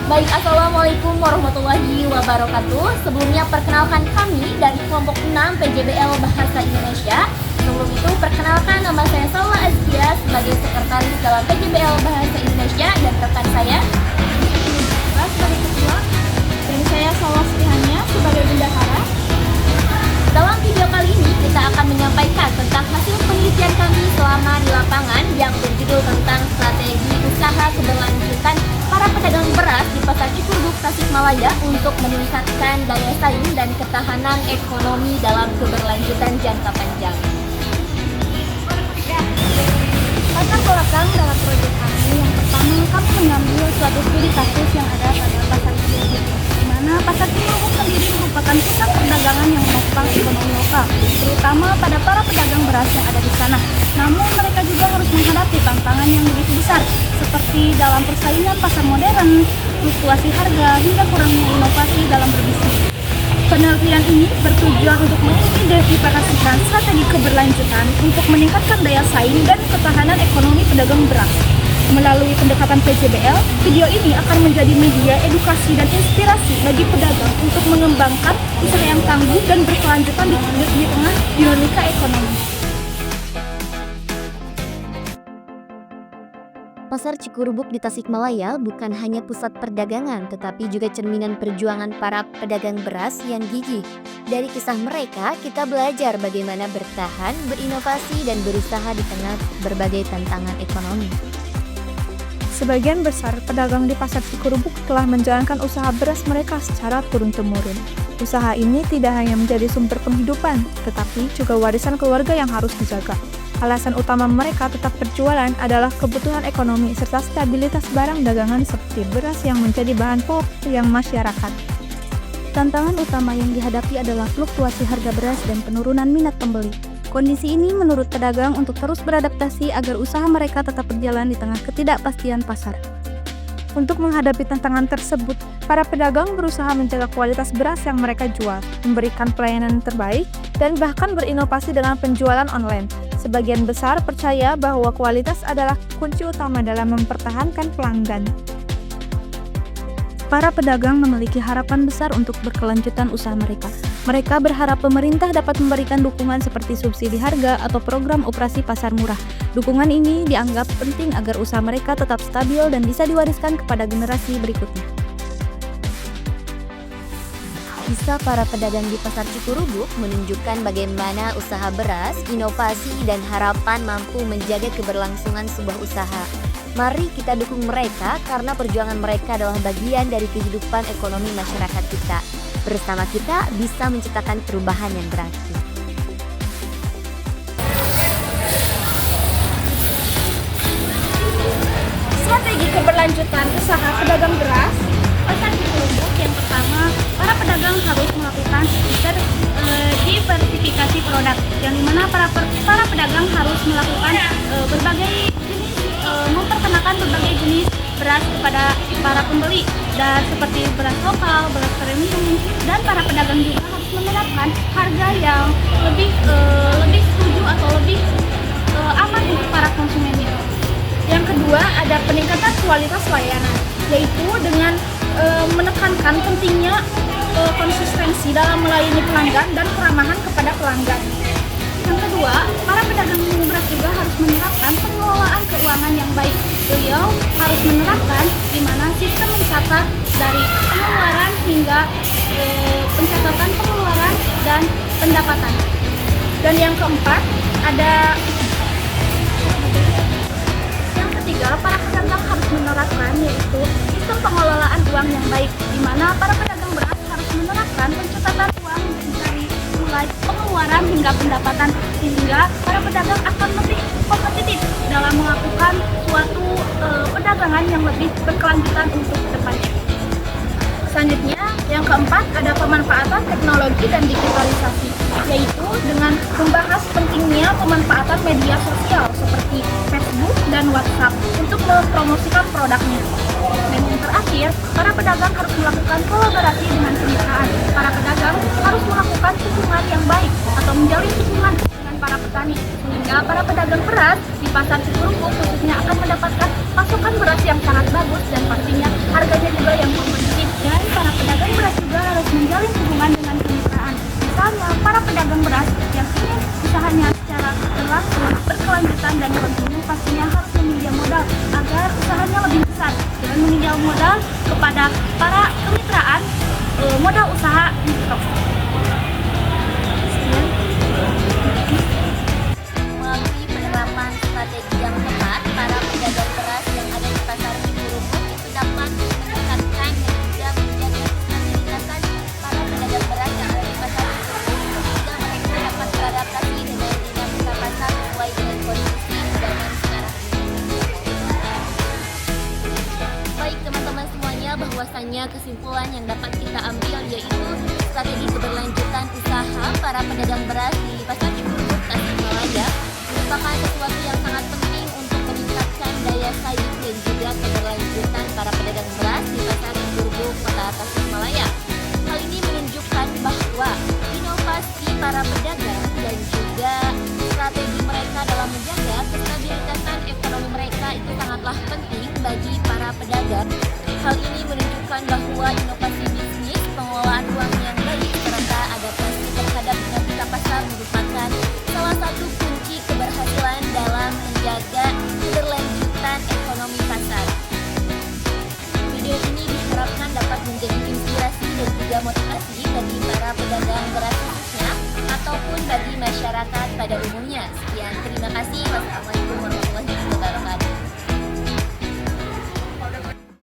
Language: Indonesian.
Baik, Assalamualaikum warahmatullahi wabarakatuh. Sebelumnya perkenalkan kami dari kelompok 6 PJBL Bahasa Indonesia. Sebelum itu perkenalkan nama saya Salwa Azkia sebagai sekretaris dalam PJBL Bahasa Indonesia dan rekan saya sebagai ketua dan saya Salwa Srihanya sebagai bendahara. Dalam video kali ini kita akan menyampaikan tentang hasil penelitian kami selama di lapangan yang berjudul tentang strategi usaha keberlanjutan para pedagang beras di Pasar Cikurbuk, Tasikmalaya untuk meningkatkan daya saing dan ketahanan ekonomi dalam keberlanjutan jangka panjang. Latar belakang dalam proyek kami yang pertama, kami mengambil suatu studi kasus yang ada pada Pasar Cikurbuk, di mana Pasar Cikurbuk sendiri merupakan pusat perdagangan yang menopang ekonomi lokal, terutama pada para pedagang beras yang ada di sana. Namun mereka juga harus menghadapi tantangan yang begitu besar, seperti dalam persaingan pasar modern, fluktuasi harga, hingga kurangnya inovasi dalam berbisnis. Penelitian ini bertujuan untuk mengidentifikasikan strategi keberlanjutan untuk meningkatkan daya saing dan ketahanan ekonomi pedagang beras. Melalui pendekatan PJBL, video ini akan menjadi media edukasi dan inspirasi bagi pedagang untuk mengembangkan usaha yang tangguh dan berkelanjutan di tengah dinamika ekonomi. Pasar Cikurbuk di Tasikmalaya bukan hanya pusat perdagangan, tetapi juga cerminan perjuangan para pedagang beras yang gigih. Dari kisah mereka, kita belajar bagaimana bertahan, berinovasi, dan berusaha di tengah berbagai tantangan ekonomi. Sebagian besar pedagang di Pasar Cikurbuk telah menjalankan usaha beras mereka secara turun-temurun. Usaha ini tidak hanya menjadi sumber penghidupan, tetapi juga warisan keluarga yang harus dijaga. Alasan utama mereka tetap berjualan adalah kebutuhan ekonomi serta stabilitas barang dagangan seperti beras yang menjadi bahan pokok yang masyarakat. Tantangan utama yang dihadapi adalah fluktuasi harga beras dan penurunan minat pembeli. Kondisi ini menurut pedagang untuk terus beradaptasi agar usaha mereka tetap berjalan di tengah ketidakpastian pasar. Untuk menghadapi tantangan tersebut, para pedagang berusaha menjaga kualitas beras yang mereka jual, memberikan pelayanan terbaik, dan bahkan berinovasi dengan penjualan online. Sebagian besar percaya bahwa kualitas adalah kunci utama dalam mempertahankan pelanggan. Para pedagang memiliki harapan besar untuk berkelanjutan usaha mereka. Mereka berharap pemerintah dapat memberikan dukungan seperti subsidi harga atau program operasi pasar murah. Dukungan ini dianggap penting agar usaha mereka tetap stabil dan bisa diwariskan kepada generasi berikutnya. Kisah para pedagang di Pasar Cikurbuk menunjukkan bagaimana usaha beras, inovasi, dan harapan mampu menjaga keberlangsungan sebuah usaha. Mari kita dukung mereka karena perjuangan mereka adalah bagian dari kehidupan ekonomi masyarakat kita. Bersama kita bisa menciptakan perubahan yang berarti. Strategi keberlanjutan usaha pedagang beras Pasar Cikurbuk yang pertama, para pedagang harus melakukan diversifikasi produk, yang dimana para pedagang harus melakukan berbagai jenis, memperkenalkan berbagai jenis beras kepada para pembeli, dan seperti beras lokal, beras premium, dan para pedagang juga harus menerapkan harga yang lebih setuju atau lebih aman untuk para konsumennya. Yang kedua, ada peningkatan kualitas layanan, yaitu dengan menekankan pentingnya konsistensi dalam melayani pelanggan dan keramahan kepada pelanggan. Yang kedua, para pedagang beras juga harus menerapkan pengelolaan keuangan yang baik. Beliau harus menerapkan di mana sistem mencatat dari pengeluaran hingga pencatatan pengeluaran dan pendapatan. Dan yang keempat, ada para pedagang harus menerapkan yaitu sistem pengelolaan uang yang baik, di mana para pedagang beras harus menerapkan pencatatan uang dari mulai pengeluaran hingga pendapatan, sehingga para pedagang akan lebih kompetitif dalam melakukan suatu perdagangan yang lebih berkelanjutan untuk depannya. Selanjutnya, yang keempat ada pemanfaatan teknologi dan digitalisasi, yaitu dengan membahas pentingnya pemanfaatan media sosial seperti Facebook dan WhatsApp untuk mempromosikan produknya. Dan yang terakhir, para pedagang harus melakukan kolaborasi dengan perusahaan. Para pedagang harus melakukan hubungan yang baik atau menjalin hubungan dengan para petani, sehingga para pedagang beras di Pasar Cikurbuk khususnya akan mendapatkan pasokan beras yang sangat bagus dan pastinya harganya juga yang modal kepada para kemitraan modal usaha mikro. Sekian. Melalui penerapan strategi yang tepat, para pedagang beras yang ada di pasar Cikurubuk itu dapat meningkatkan dan juga menjaga stabilitasan para pedagang beras yang ada di pasar Cikurubuk sehingga mereka dapat beradaptasi dengan dinamika pasar sesuai dengan kondisi zaman sekarang. Baik teman-teman semuanya, bahwasannya kesimpulan yang dapat kita ambil yaitu strategi keberlanjutan usaha para pedagang beras di pasar Cikurubuk Tasikmalaya merupakan sesuatu yang sangat penting untuk meningkatkan daya saing dan juga keberlanjutan para pedagang beras di pasar Cikurubuk Kota Tasikmalaya. Hal ini menunjukkan bahwa inovasi para pedagang dan juga strategi mereka dalam menjaga kestabilitasan ekonomi mereka itu sangatlah penting bagi para pedagang. Hal ini menunjukkan bahwa inovasi bisnis, pengelolaan uang yang baik, serta adaptasi terhadap dinamika pasar merupakan salah satu kunci keberhasilan dalam menjaga keberlanjutan ekonomi pasar. Video ini diharapkan dapat menjadi inspirasi dan juga motivasi bagi para pedagang beras khususnya ataupun bagi masyarakat pada umumnya. Sekian, terima kasih. Wassalamualaikum warahmatullahi wabarakatuh.